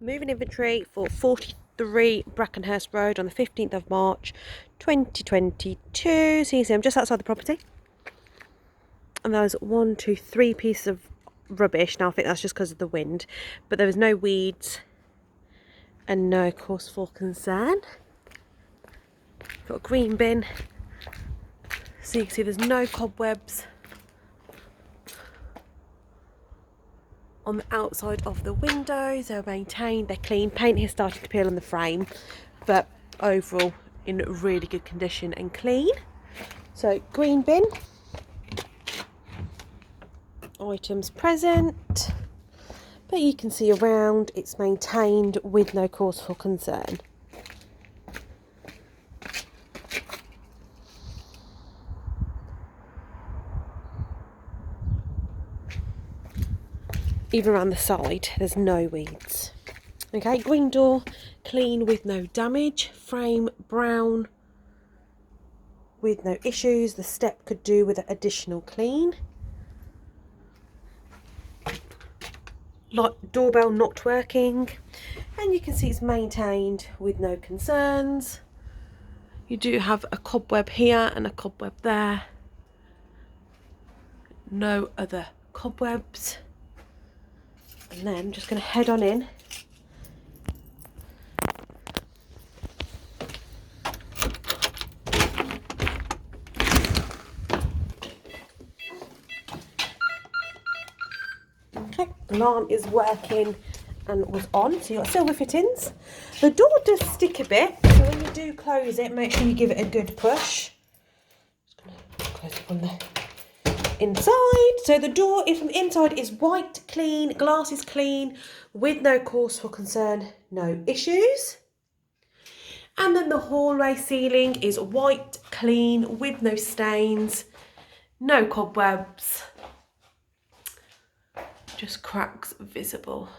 Moving inventory for 43 Brackenhurst Road on the 15th of March 2022. So you see I'm just outside the property. And there's 3 pieces of rubbish. Now I think that's just because of the wind. But there was no weeds and no cause for concern. Got a green bin. So you can see there's no cobwebs on the outside of the windows. They're maintained, they're clean. Paint has started to peel on the frame, but overall in really good condition and clean. So green bin, items present, but you can see around it's maintained with no cause for concern. Even around the side, there's no weeds. Okay, green door, clean with no damage. Frame brown with no issues. The step could do with additional clean. Doorbell not working. And you can see it's maintained with no concerns. You do have a cobweb here and a cobweb there. No other cobwebs. And then I'm just going to head on in. Okay, alarm is working and was on, so you've got silver fittings. The door does stick a bit, so when you do close it, make sure you give it a good push. Just going to close it from the inside. So the door from the inside is white, clean, glass is clean, with no cause for concern, no issues. And then the hallway ceiling is white, clean, with no stains, no cobwebs, just cracks visible.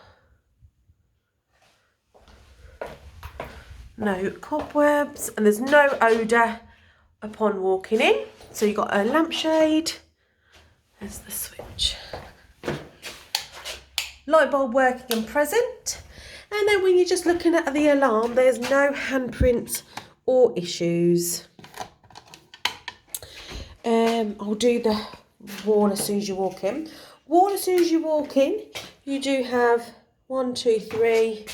No cobwebs, and there's no odour upon walking in. So you've got a lampshade. There's the switch. Light bulb working and present. And then when you're just looking at the alarm, there's no handprints or issues. I'll do the wall as soon as you walk in. Wall as soon as you walk in, you do have 1, 2, 3,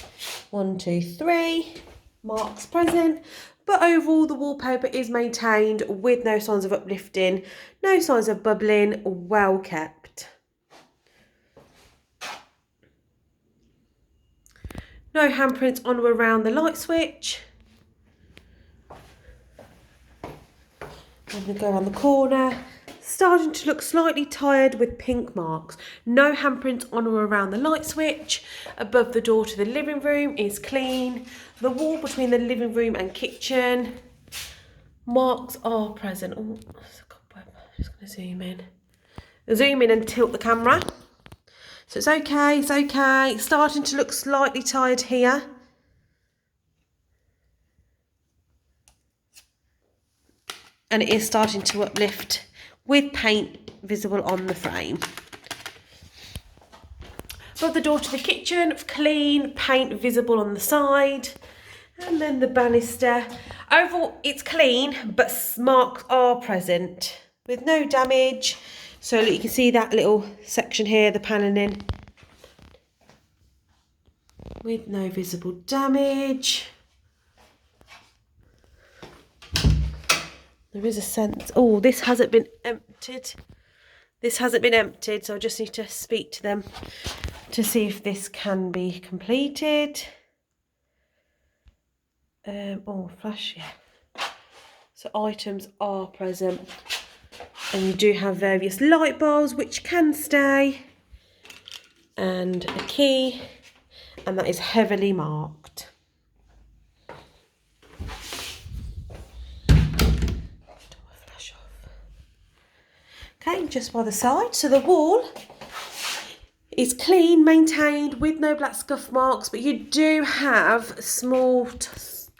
1, 2, 3 marks present. But overall, the wallpaper is maintained with no signs of uplifting, no signs of bubbling, well kept. No handprints on or around the light switch. I'm going to go around the corner. Starting to look slightly tired with pink marks. No handprints on or around the light switch. Above the door to the living room is clean. The wall between the living room and kitchen, marks are present. Oh, that's a cobweb. I'm just going to zoom in. Zoom in and tilt the camera. So it's okay, it's okay. Starting to look slightly tired here. And it is starting to uplift with paint visible on the frame. Above the door to the kitchen, clean, paint visible on the side. And then the banister. Overall, it's clean, but marks are present with no damage. So you can see that little section here, the panelling, with no visible damage. There is a sense, oh, this hasn't been emptied. This hasn't been emptied, so I just need to speak to them to see if this can be completed. Oh, flash, yeah. So items are present. And you do have various light bulbs which can stay. And a key. And that is heavily marked. Flash off. Okay, just by the side. So the wall is clean, maintained with no black scuff marks, but you do have small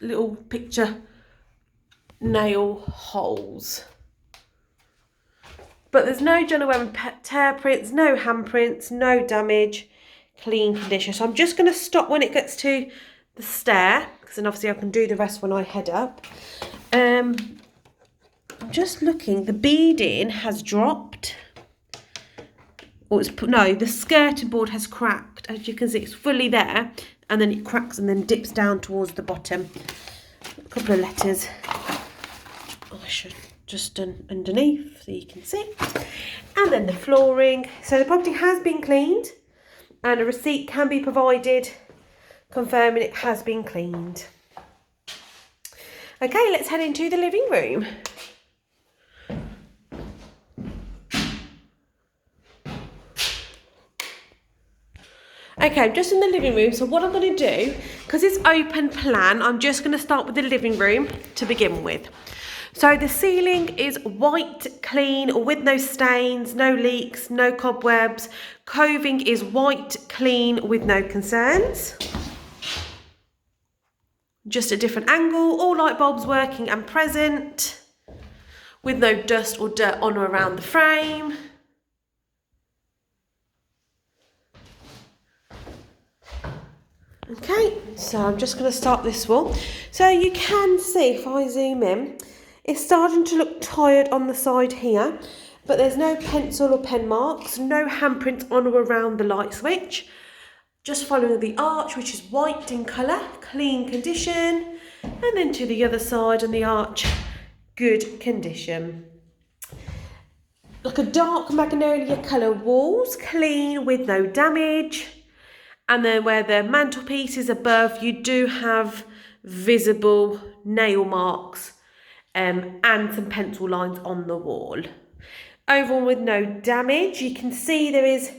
little picture nail holes. But there's no John Owen tear prints, no handprints, no damage. clean condition. So I'm just going to stop when it gets to the stair, because then obviously I can do the rest when I head up. I'm just looking, the beading has dropped. Or no, the skirting board has cracked. As you can see, it's fully there, and then it cracks and then dips down towards the bottom. A couple of letters. I should just done underneath so you can see. And then the flooring. So the property has been cleaned, and a receipt can be provided confirming it has been cleaned. Okay, let's head into the living room. Okay, I'm just in the living room. So what I'm going to do, because it's open plan, I'm just going to start with the living room to begin with. So the ceiling is white, clean, with no stains, no leaks, no cobwebs. Coving is white, clean, with no concerns. Just a different angle, all light bulbs working and present, with no dust or dirt on or around the frame. Okay, so I'm just going to start this wall. So you can see, if I zoom in, it's starting to look tired on the side here, but there's no pencil or pen marks, no handprints on or around the light switch. Just following the arch, which is white in colour, clean condition, and then to the other side on the arch, good condition. Like a dark magnolia colour walls, clean with no damage. And then where the mantelpiece is above, you do have visible nail marks and some pencil lines on the wall. Overall with no damage. You can see there is,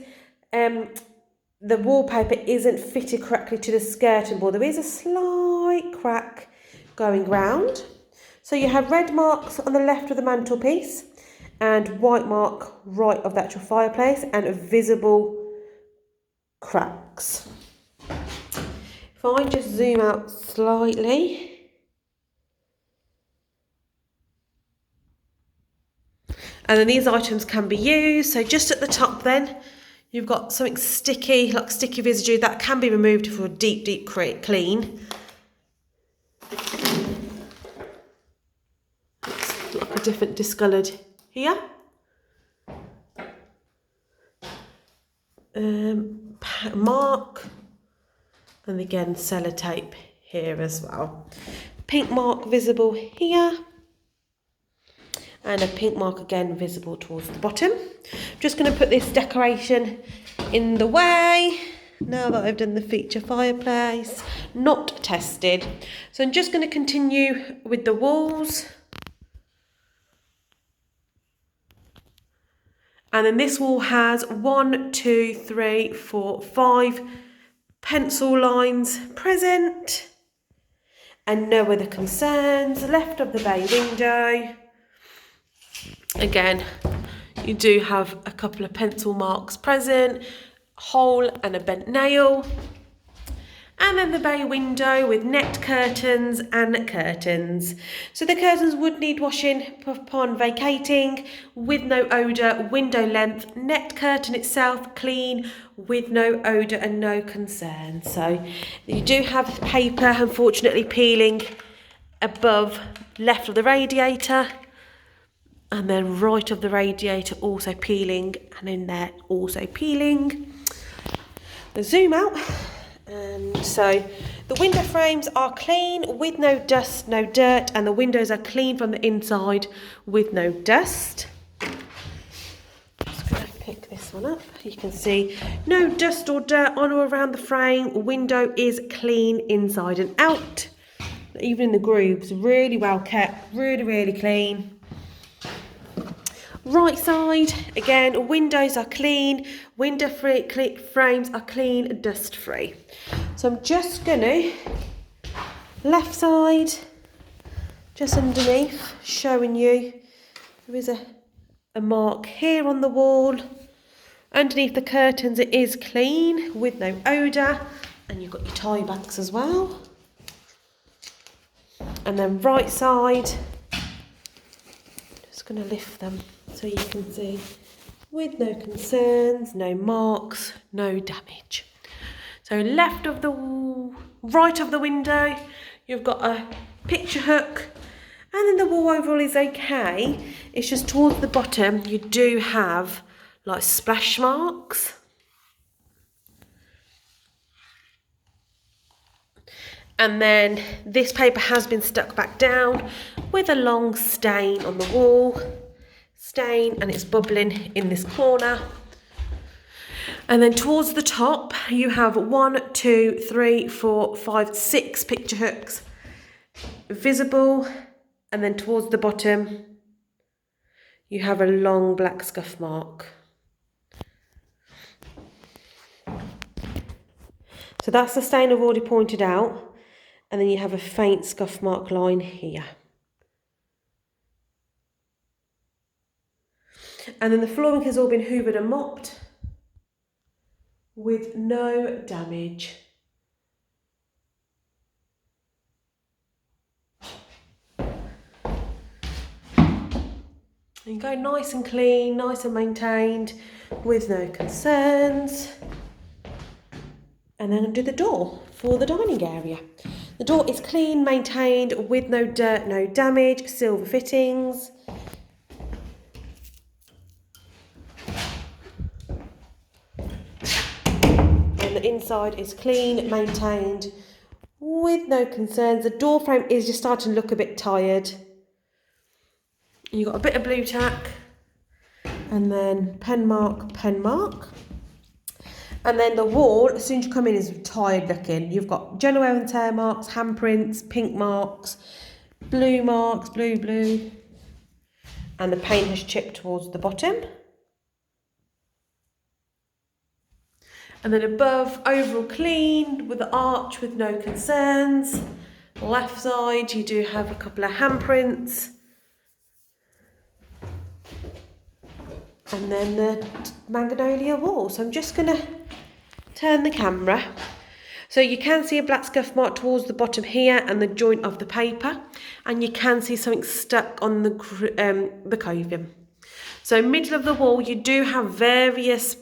the wallpaper isn't fitted correctly to the skirting board. There is a slight crack going round. So you have red marks on the left of the mantelpiece and white mark right of the actual fireplace and visible cracks. If I just zoom out slightly, and then these items can be used. So just at the top then, you've got something sticky, like sticky residue, that can be removed for a deep, deep clean. It's like a different discoloured here. Mark, and again sellotape here as well. Pink mark visible here, and a pink mark again visible towards the bottom. I'm just going to put this decoration in the way now that I've done the feature fireplace, not tested. So I'm just going to continue with the walls. And then this wall has 1, 2, 3, 4, 5 pencil lines present, and no other concerns. Left of the bay window, again, you do have a couple of pencil marks present, hole and a bent nail. And then the bay window with net curtains and curtains. So the curtains would need washing upon vacating, with no odour, window length, net curtain itself clean, with no odour and no concern. So you do have paper unfortunately peeling above left of the radiator, and then right of the radiator also peeling, and in there also peeling. The zoom out. And so the window frames are clean with no dust, no dirt, and the windows are clean from the inside with no dust. Just going to pick this one up. You can see no dust or dirt on or around the frame. Window is clean inside and out. Even in the grooves, really well kept, really, really clean. Right side, again, windows are clean, window frames are clean, dust free. So I'm just gonna, left side, just underneath, showing you, there is a mark here on the wall. Underneath the curtains it is clean, with no odour, and you've got your tie backs as well. And then right side, just gonna lift them so you can see, with no concerns, no marks, no damage. So right of the window, you've got a picture hook, and then the wall overall is okay. It's just towards the bottom, you do have like splash marks. And then this paper has been stuck back down with a long stain on the wall. And it's bubbling in this corner. And then towards the top, you have 1, 2, 3, 4, 5, 6 picture hooks visible. And then towards the bottom, you have a long black scuff mark. So that's the stain I've already pointed out. And then you have a faint scuff mark line here. And then the flooring has all been hoovered and mopped with no damage. You go nice and clean, nice and maintained, with no concerns. And then undo the door for the dining area. The door is clean, maintained, with no dirt, no damage, silver fittings. And the inside is clean, maintained, with no concerns. The door frame is just starting to look a bit tired. You've got a bit of blue tack, and then pen mark. And then the wall, as soon as you come in, is tired looking. You've got general wear and tear marks, handprints, pink marks, blue marks, blue. And the paint has chipped towards the bottom. And then above, overall clean, with the arch with no concerns. Left side, you do have a couple of handprints. And then the magnolia wall. So I'm just going to turn the camera. So you can see a black scuff mark towards the bottom here and the joint of the paper. And you can see something stuck on the coving. So middle of the wall, you do have various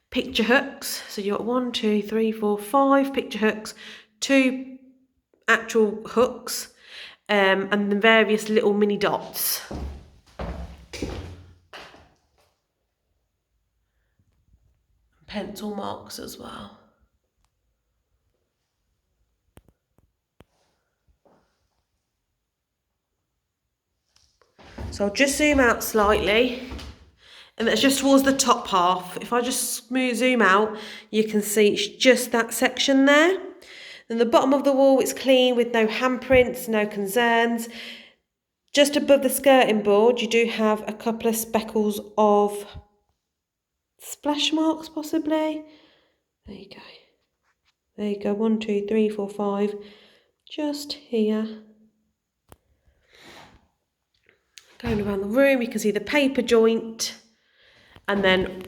picture hooks. So you've got 1, 2, 3, 4, 5 picture hooks, 2 actual hooks, and then various little mini dots. Pencil marks as well. So I'll just zoom out slightly, and that's just towards the top half. If I just zoom out, you can see it's just that section there. Then the bottom of the wall is clean with no handprints, no concerns. Just above the skirting board, you do have a couple of speckles of splash marks, possibly. There you go. There you go. 1, 2, 3, 4, 5. Just here. Going around the room, you can see the paper joint. And then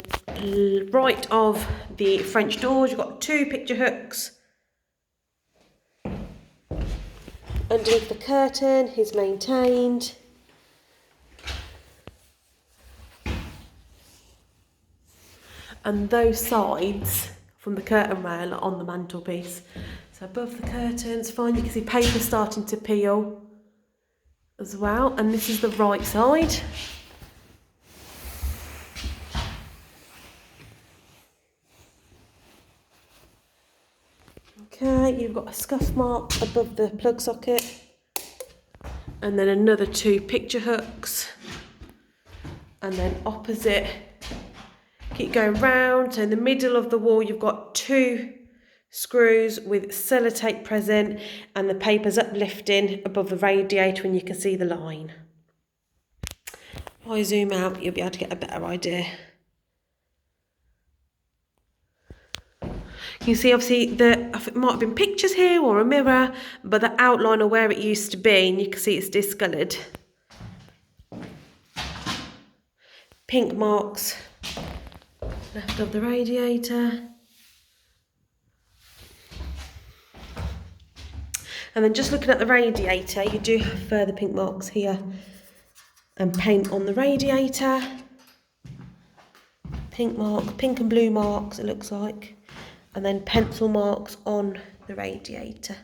right of the French doors, you've got 2 picture hooks. Underneath the curtain is maintained. And those sides from the curtain rail are on the mantelpiece. So above the curtains, fine, you can see paper starting to peel as well. And this is the right side. Okay, you've got a scuff mark above the plug socket. And then another 2 picture hooks. And then opposite, keep going round. So in the middle of the wall, you've got 2 screws with sellotape present, and the paper's uplifting above the radiator, and you can see the line. If I zoom out, you'll be able to get a better idea. You can see obviously it might have been pictures here or a mirror, but the outline of where it used to be, and you can see it's discoloured. Pink marks left of the radiator. And then just looking at the radiator, you do have further pink marks here and paint on the radiator. pink and blue marks it looks like, and then pencil marks on the radiator.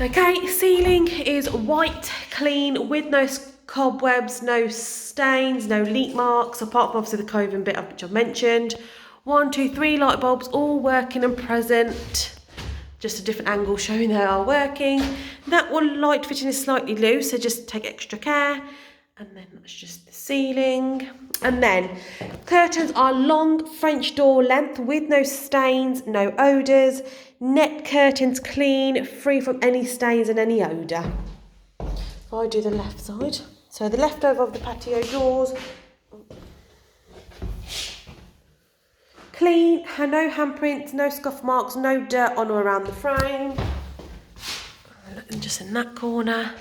Okay, ceiling is white, clean, with no cobwebs, no stains, no leak marks, apart from obviously the coving bit which I've mentioned. 1, 2, 3 light bulbs all working and present. Just a different angle showing they are working. That one light fitting is slightly loose, so just take extra care. And then that's just the ceiling. And then curtains are long French door length with no stains, no odours. Net curtains clean, free from any stains and any odour. If I do the left side. So the leftover of the patio doors. Clean, no handprints, no scuff marks, no dirt on or around the frame. And just in that corner.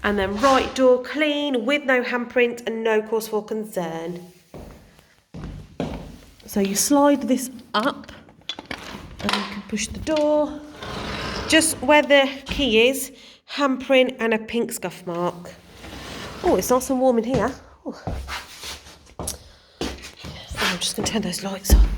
And then right door clean with no handprint and no cause for concern. So you slide this up and you can push the door. Just where the key is, handprint and a pink scuff mark. Oh, it's nice and warm in here. Oh. So I'm just going to turn those lights on.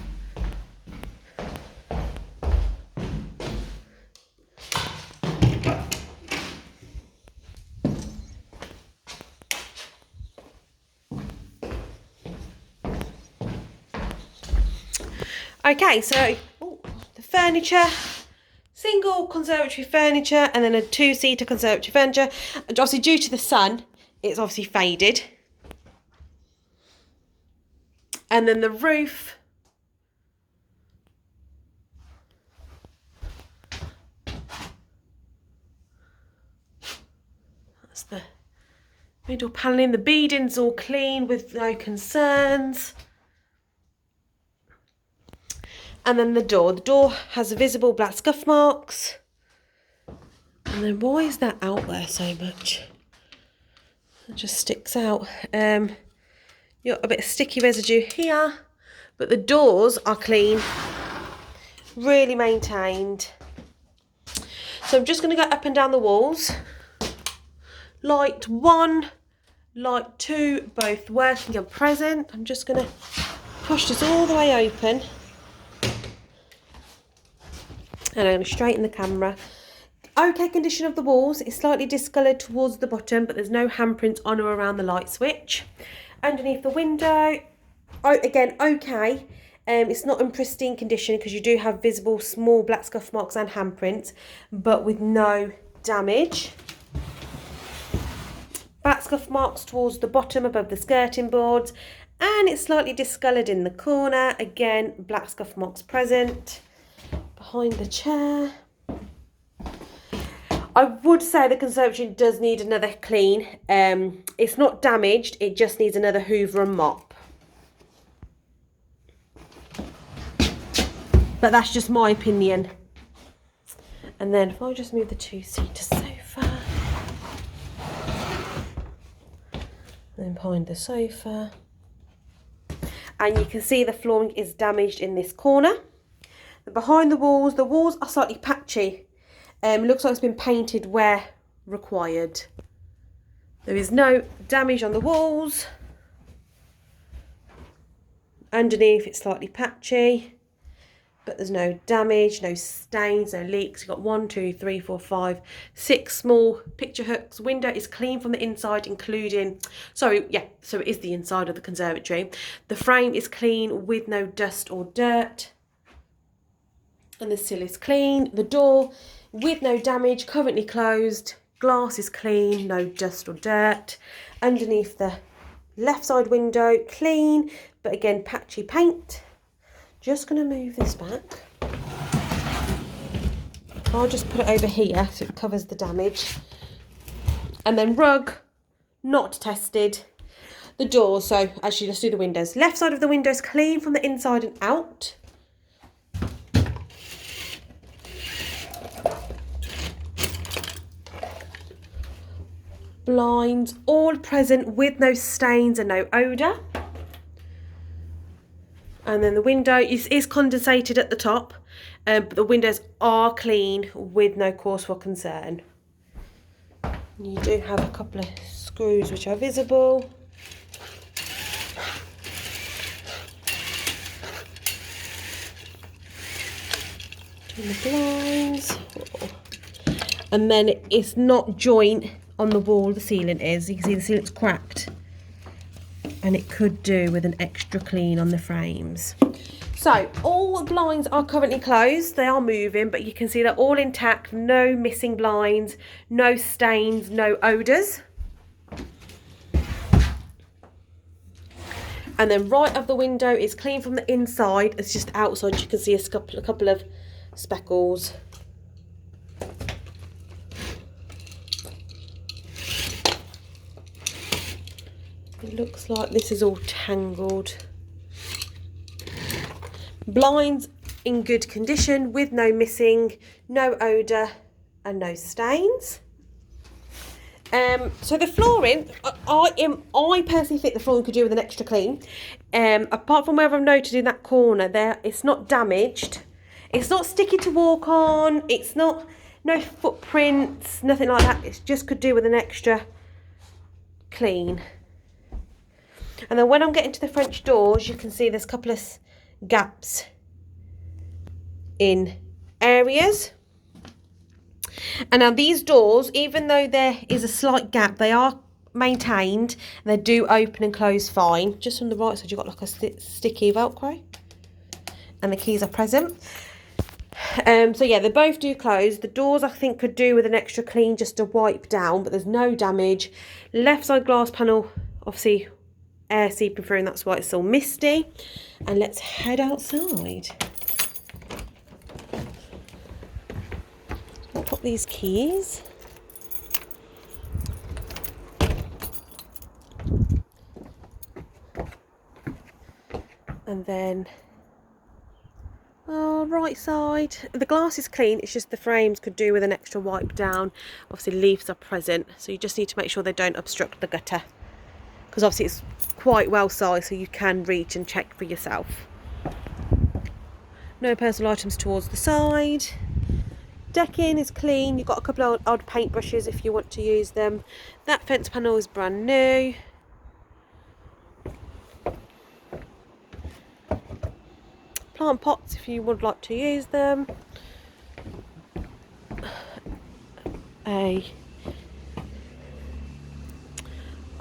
Okay, so the furniture, single conservatory furniture and then a 2-seater conservatory furniture. And obviously due to the sun, it's obviously faded. And then the roof. That's the middle panelling. The beading's all clean with no concerns. And then the door has visible black scuff marks. And then why is that out there so much? It just sticks out. You got a bit of sticky residue here, but the doors are clean, really maintained. So I'm just going to go up and down the walls. Light 1, light 2, both working and present. I'm just going to push this all the way open. And I'm going to straighten the camera. Okay condition of the walls. It's slightly discoloured towards the bottom, but there's no handprints on or around the light switch. Underneath the window, again, okay. It's not in pristine condition because you do have visible small black scuff marks and handprints, but with no damage. Black scuff marks towards the bottom above the skirting boards, and it's slightly discoloured in the corner. Again, black scuff marks present. Behind the chair. I would say the conservatory does need another clean. It's not damaged, it just needs another hoover and mop. But that's just my opinion. And then if I just move the 2-seater sofa. Then behind the sofa. And you can see the flooring is damaged in this corner. Behind the walls are slightly patchy. Looks like it's been painted where required. There is no damage on the walls. Underneath it's slightly patchy, but there's no damage, no stains, no leaks. You've got 1, 2, 3, 4, 5, 6 small picture hooks. Window is clean from the inside, including, so it is the inside of the conservatory. The frame is clean with no dust or dirt. And the sill is clean. The door with no damage, currently closed. Glass is clean, no dust or dirt. Underneath the left side window, clean, but again, patchy paint. Just going to move this back. I'll just put it over here so it covers the damage. And then rug, not tested. The door, so actually let's do the windows. Left side of the window is clean from the inside and out. Blinds, all present with no stains and no odour. And then the window is condensated at the top, but the windows are clean with no cause for concern. You do have a couple of screws which are visible. And the blinds. And then it's not joint on the wall, the ceiling is. You can see the ceiling's cracked. And it could do with an extra clean on the frames. So all the blinds are currently closed. They are moving, but you can see they're all intact. No missing blinds, no stains, no odours. And then right of the window is clean from the inside. It's just outside. You can see a couple of speckles. It looks like this is all tangled. Blinds in good condition with no missing, no odour and no stains. So the flooring, I personally think the flooring could do with an extra clean. Apart from where I've noted in that corner there, it's not damaged. It's not sticky to walk on. It's not, no footprints, nothing like that. It just could do with an extra clean. And then when I'm getting to the French doors, you can see there's a couple of gaps in areas. And now these doors, even though there is a slight gap, they are maintained. And they do open and close fine. Just on the right side, you've got like a sticky Velcro. And the keys are present. So yeah, they both do close. The doors I think could do with an extra clean just to wipe down, but there's no damage. Left side glass panel, obviously air seeping through, and that's why it's all misty. And let's head outside. I'll pop these keys. And then right side, the glass is clean, it's just the frames could do with an extra wipe down. Obviously leaves are present, so you just need to make sure they don't obstruct the gutter, because obviously it's quite well sized, so you can reach and check for yourself. No personal items towards the side. Decking is clean. You've got a couple of odd paintbrushes if you want to use them. That fence panel is brand new. Plant pots if you would like to use them. I can't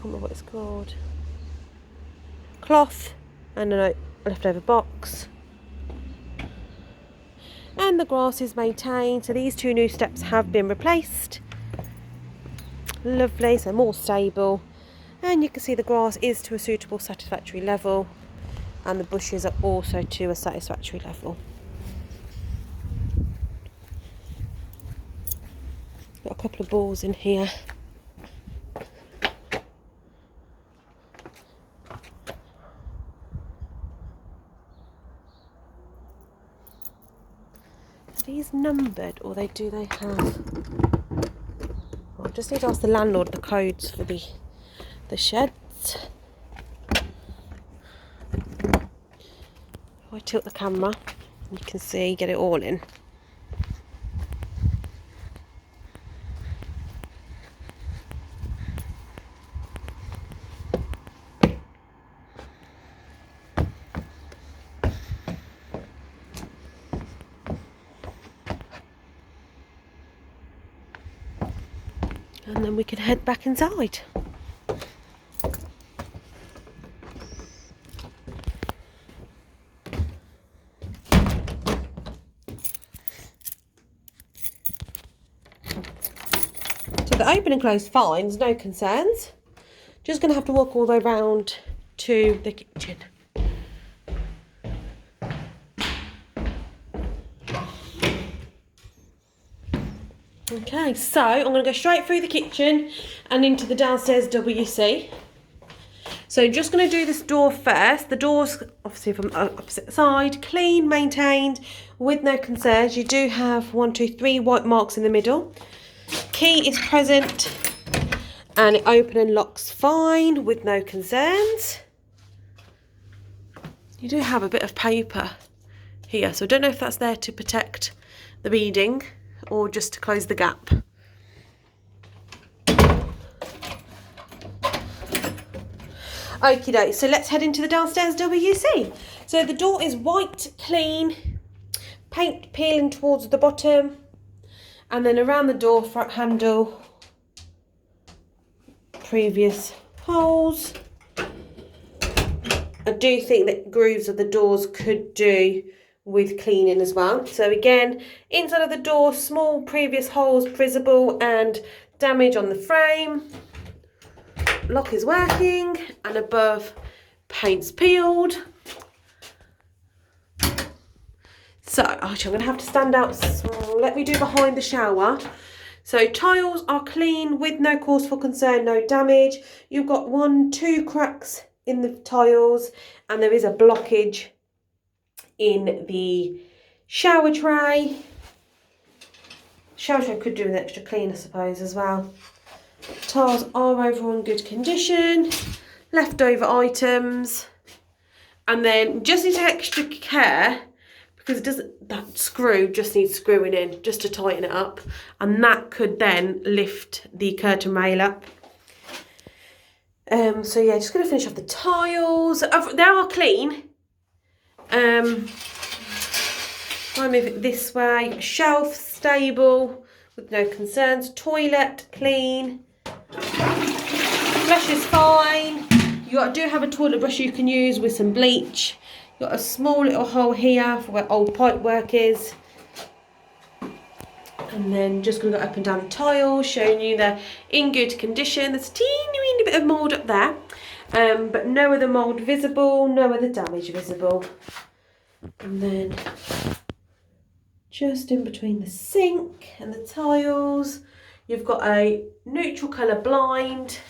remember what it's called. Cloth and a leftover box. And the grass is maintained, so these two new steps have been replaced. Lovely, so more stable. And you can see the grass is to a suitable, satisfactory level. And the bushes are also to a satisfactory level. Got a couple of balls in here. Are these numbered, or do they have? Well, I just need to ask the landlord the codes for the sheds. If I tilt the camera, you can see, get it all in. And then we can head back inside. So the open and close fine, there's no concerns. Just going to have to walk all the way around to the kitchen. Okay, so I'm going to go straight through the kitchen and into the downstairs WC. So just going to do this door first. The door's obviously from opposite side, clean, maintained, with no concerns. You do have 1, 2, 3 white marks in the middle. Key is present and it opens and locks fine with no concerns. You do have a bit of paper here, so I don't know if that's there to protect the beading or just to close the gap. Okie doke, so let's head into the downstairs WC. So the door is white, clean, paint peeling towards the bottom, and then around the door front handle, previous holes. I do think that grooves of the doors could do with cleaning as well. So again, inside of the door, small previous holes visible and damage on the frame. Lock is working, and above, paint's peeled. So actually I'm going to have to stand out. So let me do behind the shower. So tiles are clean with no cause for concern, no damage. You've got 2 cracks in the tiles, and there is a blockage in the shower tray. Shower tray could do with extra clean, I suppose, as well. Tiles are overall in good condition. Leftover items, and then just need extra care because it doesn't. That screw just needs screwing in just to tighten it up, and that could then lift the curtain rail up. So yeah, just going to finish off the tiles. They are clean. I move it this way. Shelf stable with no concerns. Toilet clean. Flush is fine. You do have a toilet brush you can use with some bleach. You've got a small little hole here for where old pipe work is. And then just going to go up and down the tiles, showing you they're in good condition. There's a teeny bit of mould up there, but no other mould visible, no other damage visible. And then just in between the sink and the tiles, you've got a neutral colour blind.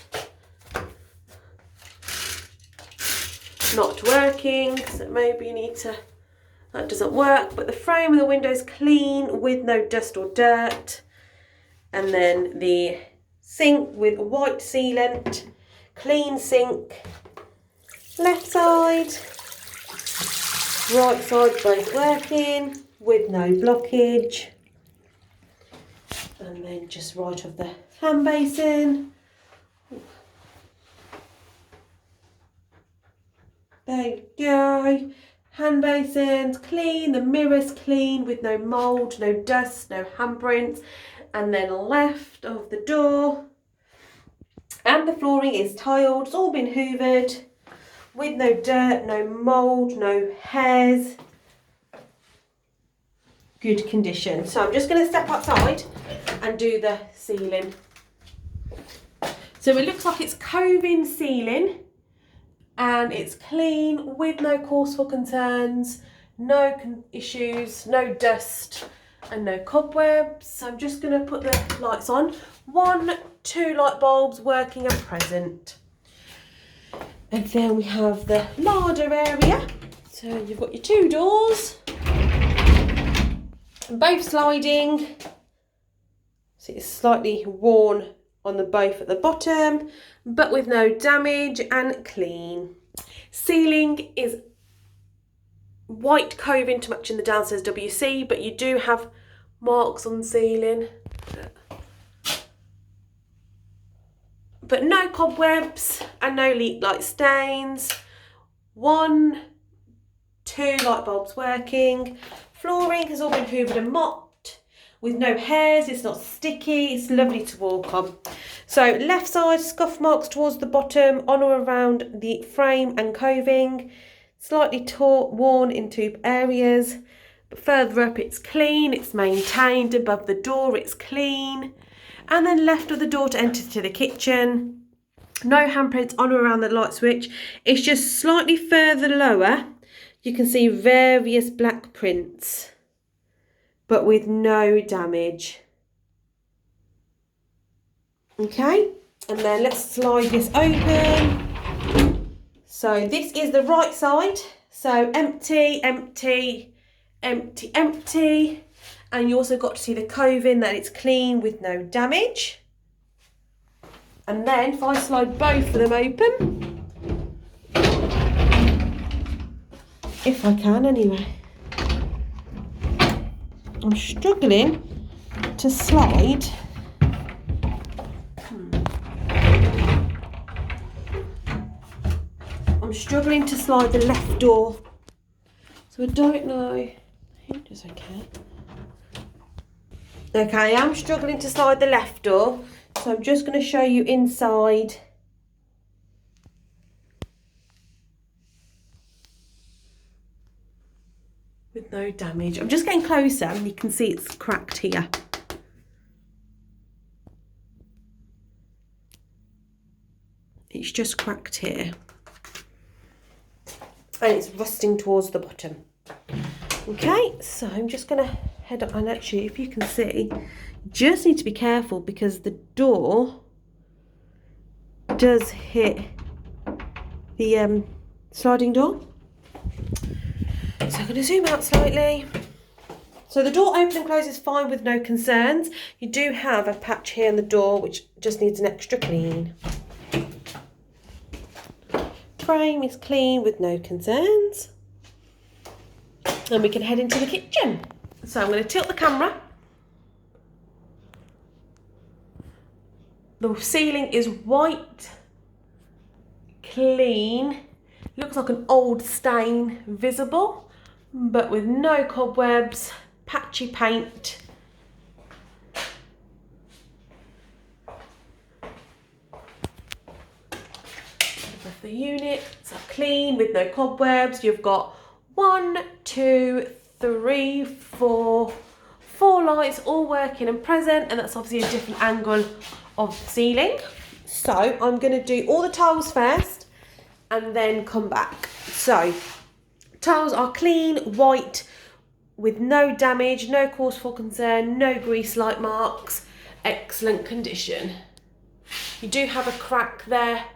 Not working, so maybe you need to. That doesn't work, but the frame of the window is clean with no dust or dirt. And then the sink with white sealant, clean sink. Left side, right side both working with no blockage. And then just right of the hand basin. There you go. Hand basin's clean, the mirror's clean with no mould, no dust, no handprints. And then left of the door. And the flooring is tiled, it's all been hoovered with no dirt, no mould, no hairs. Good condition. So I'm just going to step outside and do the ceiling. So it looks like it's cove-in ceiling. And it's clean with no cause for concerns, no issues, no dust and no cobwebs. So I'm just going to put the lights on. 2 light bulbs working and present. And then we have the larder area. So you've got your 2 doors, both sliding. So it's slightly worn on the both at the bottom, but with no damage and clean. Ceiling is white cove-in to match in the downstairs WC, but you do have marks on the ceiling. But no cobwebs and no leak light stains. 2 light bulbs working. Flooring has all been hoovered and mopped with no hairs. It's not sticky. It's lovely to walk on. So left side, scuff marks towards the bottom, on or around the frame and coving. Slightly worn in 2 areas. But further up it's clean. It's maintained. Above the door it's clean. And then left of the door to enter to the kitchen. No handprints on or around the light switch. It's just slightly further lower. You can see various black prints, but with no damage. Okay, and then let's slide this open. So this is the right side. So empty, empty, empty, empty. And you also got to see the cove-in, that it's clean with no damage. And then if I slide both of them open, if I can anyway. I'm struggling to slide. I'm struggling to slide the left door. So I don't know. I think it's okay. Okay, I am struggling to slide the left door. So I'm just going to show you inside. With no damage. I'm just getting closer and you can see it's cracked here. It's just cracked here. And it's rusting towards the bottom. Okay, so I'm just going to head up. And actually, if you can see, you just need to be careful because the door does hit the sliding door. So I'm going to zoom out slightly. So the door opens and closes fine with no concerns. You do have a patch here in the door which just needs an extra clean. Frame is clean with no concerns. And we can head into the kitchen. So I'm going to tilt the camera. The ceiling is white, clean. Looks like an old stain visible, but with no cobwebs, patchy paint. The units are clean with no cobwebs. You've got 1, 2, 3, 4 lights all working and present, and that's obviously a different angle of the ceiling. So I'm going to do all the tiles first and then come back. So tiles are clean, white, with no damage, no cause for concern, no grease light marks, excellent condition. You do have a crack there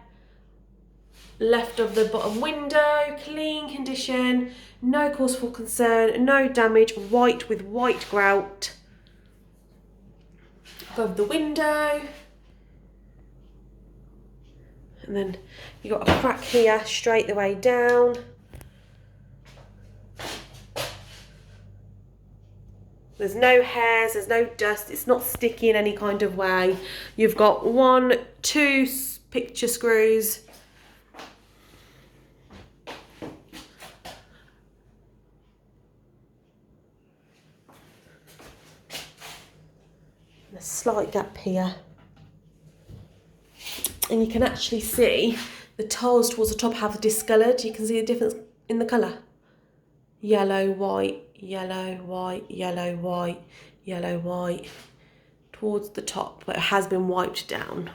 left of the bottom window, clean condition, no cause for concern, no damage, white with white grout above the window. And then you've got a crack here straight the way down. There's no hairs, there's no dust, it's not sticky in any kind of way. You've got 1, 2 picture screws. A slight gap here. And you can actually see the tiles towards the top have discoloured. You can see the difference in the colour. Yellow, white, yellow, white, yellow, white, yellow, white. Towards the top, but it has been wiped down.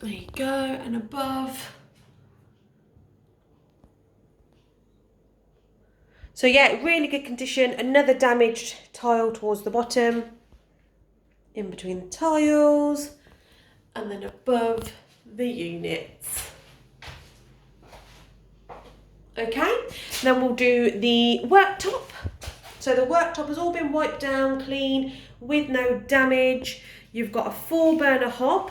There you go, and above. So yeah, really good condition. Another damaged tile towards the bottom, in between the tiles, and then above the units. Okay, then we'll do the worktop. So the worktop has all been wiped down, clean, with no damage. You've got a 4-burner hob.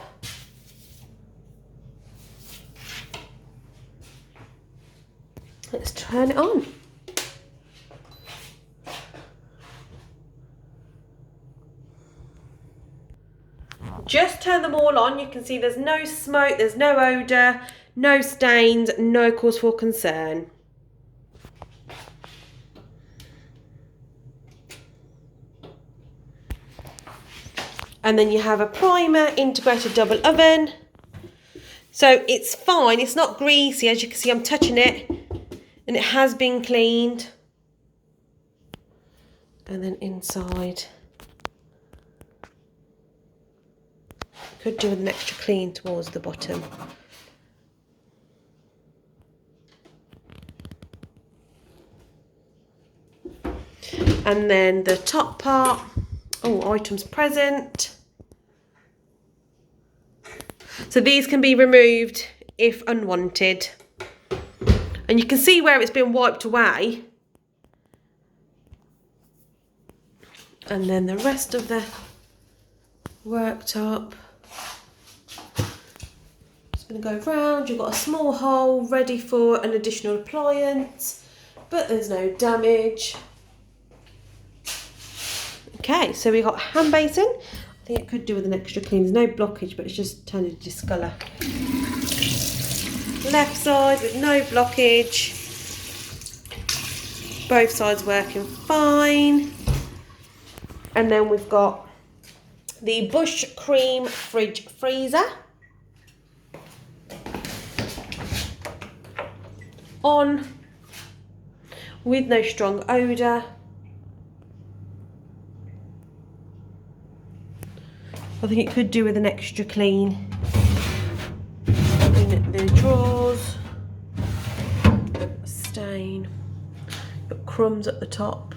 Let's turn it on. Just turn them all on. You can see there's no smoke, there's no odour, no stains, no cause for concern. And then you have a primer integrated double oven. So it's fine, it's not greasy. As you can see, I'm touching it and it has been cleaned. And then inside, could do with an extra clean towards the bottom. And then the top part, oh, items present. So these can be removed if unwanted. And you can see where it's been wiped away. And then the rest of the worktop. Just going to go round. You've got a small hole ready for an additional appliance, but there's no damage. Okay, so we've got a hand basin. think it could do with an extra clean. There's no blockage, but it's just turning to discolour. Left side with no blockage. Both sides working fine. And then we've got the Bush Cream Fridge Freezer. On with no strong odour. I think it could do with an extra clean. In the drawers, stain, got crumbs at the top.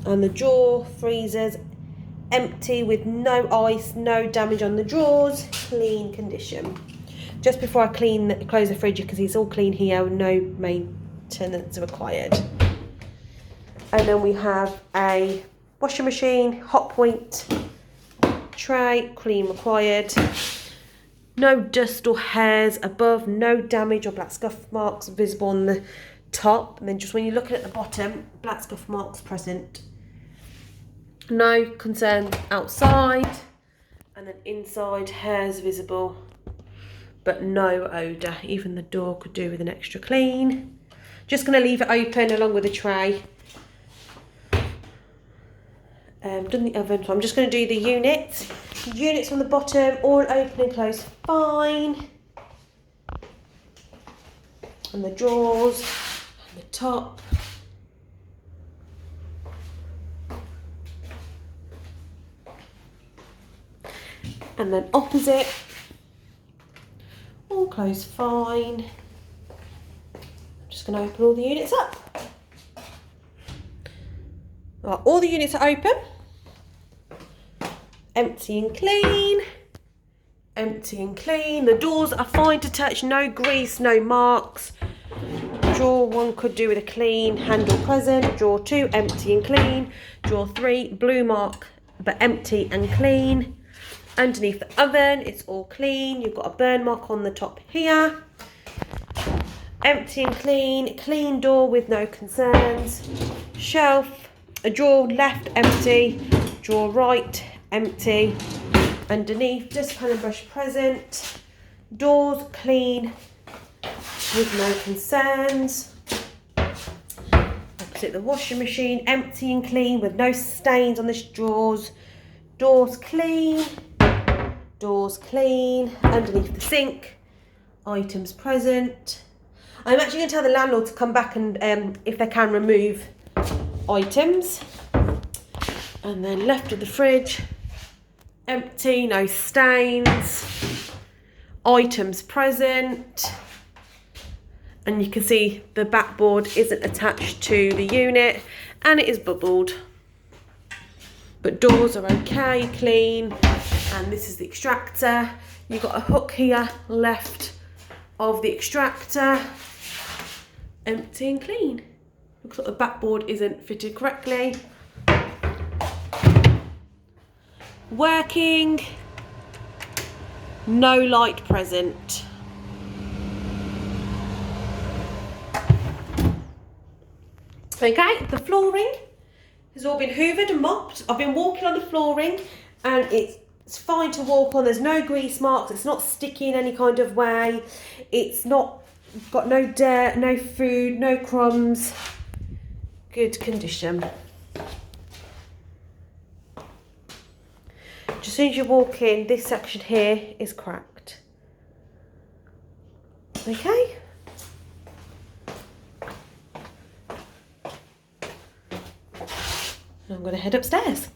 And the drawer freezers empty with no ice, no damage on the drawers, clean condition. Just before I close the fridge, because it's all clean here, no maintenance required. And then we have a washing machine, hot point tray, clean required. No dust or hairs above, no damage or black scuff marks visible on the top. And then just when you're looking at the bottom, black scuff marks present. No concern outside. And then inside, hairs visible, but no odour. Even the door could do with an extra clean. Just going to leave it open along with the tray. Done the oven, so I'm just going to do the units. The units from the bottom, all open and closed fine. And the drawers, and the top. And then opposite, all closed fine. I'm just going to open all the units up. Right, all the units are open. Empty and clean. Empty and clean. The doors are fine to touch, no grease, no marks. Drawer 1 could do with a clean, handle present. Drawer 2, empty and clean. Drawer 3, blue mark, but empty and clean. Underneath the oven, it's all clean. You've got a burn mark on the top here. Empty and clean. Clean door with no concerns. Shelf, a drawer left empty, drawer right empty. Underneath, dustpan and brush present. Doors clean with no concerns. Opposite the washing machine, empty and clean with no stains on the drawers. Doors clean. Doors clean. Underneath the sink, items present. I'm actually going to tell the landlord to come back and if they can remove items. And then left of the fridge, empty, no stains. Items present. And you can see the backboard isn't attached to the unit and it is bubbled. But doors are okay, clean. And this is the extractor. You've got a hook here left of the extractor. Empty and clean. Looks like the backboard isn't fitted correctly. Working. No light present. Okay, the flooring has all been hoovered and mopped. I've been walking on the flooring and it's fine to walk on. There's no grease marks. It's not sticky in any kind of way. It's not got no dirt, no food, no crumbs. Good condition. Just as soon as you walk in, this section here is cracked. Okay. I'm going to head upstairs.